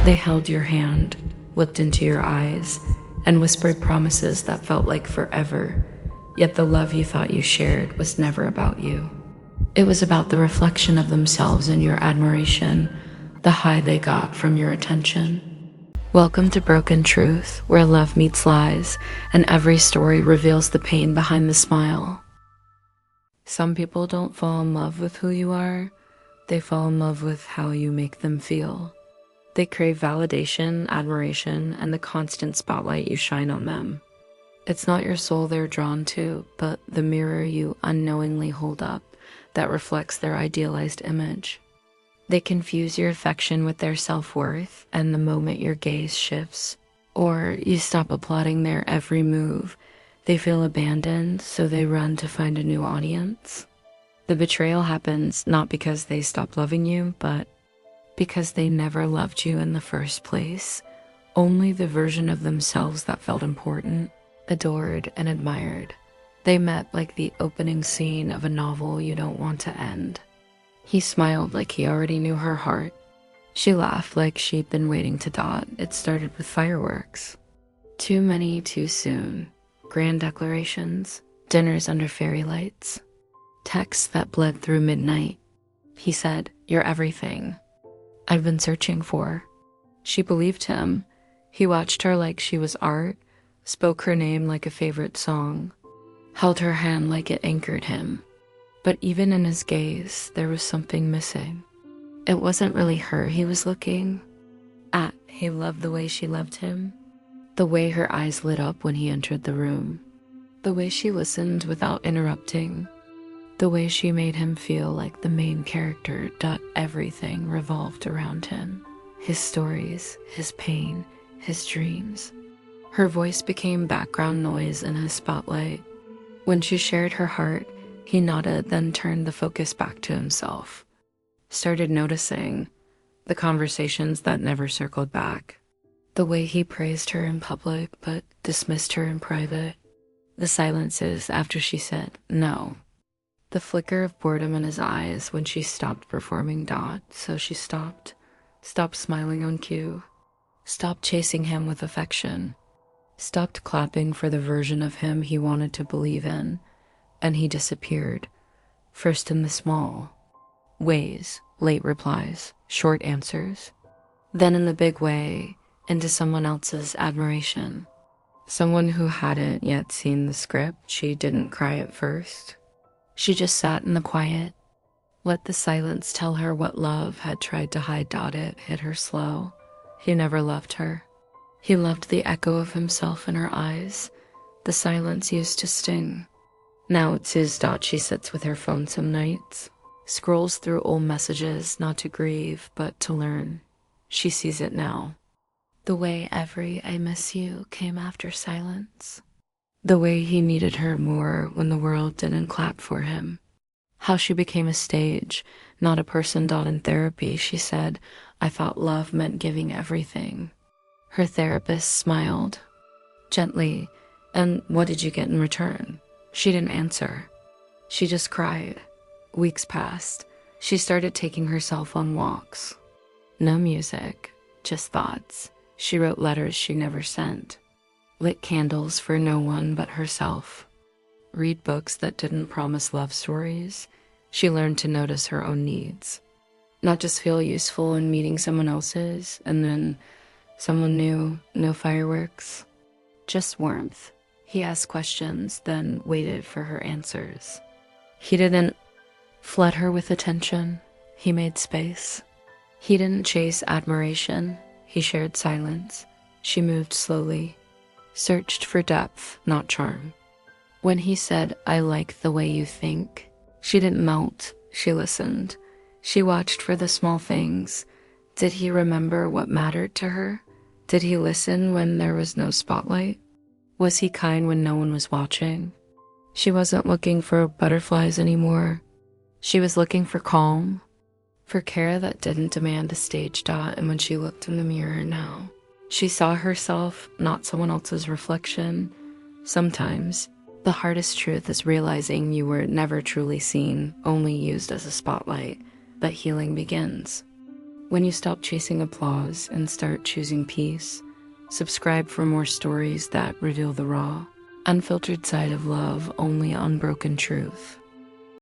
They held your hand, looked into your eyes, and whispered promises that felt like forever, yet the love you thought you shared was never about you. It was about the reflection of themselves in your admiration, the high they got from your attention. Welcome to Broken Truth, where love meets lies, and every story reveals the pain behind the smile. Some people don't fall in love with who you are, they fall in love with how you make them feel. They crave validation, admiration, and the constant spotlight you shine on them. It's not your soul they're drawn to, but the mirror you unknowingly hold up that reflects their idealized image. They confuse your affection with their self-worth, and the moment your gaze shifts, or you stop applauding their every move, they feel abandoned, so they run to find a new audience. The betrayal happens not because they stopped loving you, but because they never loved you in the first place, only the version of themselves that felt important, adored, and admired. They met like the opening scene of a novel you don't want to end. He smiled like he already knew her heart. She laughed like she'd been waiting to dot. It started with fireworks. Too many, too soon. Grand declarations, dinners under fairy lights, texts that bled through midnight. He said, "You're everything I've been searching for." She believed him. He watched her like she was art, spoke her name like a favorite song, held her hand like it anchored him. But even in his gaze, there was something missing. It wasn't really her he was looking at. He loved the way she loved him, the way her eyes lit up when he entered the room, the way she listened without interrupting, the way she made him feel like the main character. Everything revolved around him. His stories, his pain, his dreams. Her voice became background noise in his spotlight. When she shared her heart, he nodded, then turned the focus back to himself. Started noticing the conversations that never circled back. The way he praised her in public but dismissed her in private. The silences after she said no. The flicker of boredom in his eyes when she stopped performing. So she stopped smiling on cue, stopped chasing him with affection, stopped clapping for the version of him he wanted to believe in, and he disappeared, first in the small ways, late replies, short answers, then in the big way, into someone else's admiration, someone who hadn't yet seen the script. She didn't cry at first. She just sat in the quiet, let the silence tell her what love had tried to hide. It hit her slow. He never loved her. He loved the echo of himself in her eyes. The silence used to sting. Now it's his. She sits with her phone some nights, scrolls through old messages, not to grieve, but to learn. She sees it now. The way every "I miss you" came after silence. The way he needed her more when the world didn't clap for him. How she became a stage, not a person. In therapy, she said, "I thought love meant giving everything." Her therapist smiled gently. "And what did you get in return?" She didn't answer. She just cried. Weeks passed. She started taking herself on walks. No music, just thoughts. She wrote letters she never sent. Lit candles for no one but herself. Read books that didn't promise love stories. She learned to notice her own needs. Not just feel useful in meeting someone else's, and then someone new, no fireworks. Just warmth. He asked questions, then waited for her answers. He didn't flood her with attention. He made space. He didn't chase admiration. He shared silence. She moved slowly, searched for depth, not charm. When he said, "I like the way you think," she didn't melt. She listened. She watched for the small things. Did he remember what mattered to her? Did he listen when there was no spotlight? Was he kind when no one was watching? She wasn't looking for butterflies anymore. She was looking for calm, for care that didn't demand a stage. And when she looked in the mirror now, she saw herself, not someone else's reflection. Sometimes the hardest truth is realizing you were never truly seen, only used as a spotlight. But healing begins When you stop chasing applause and start choosing peace, subscribe for more stories that reveal the raw, unfiltered side of love, only unbroken truth.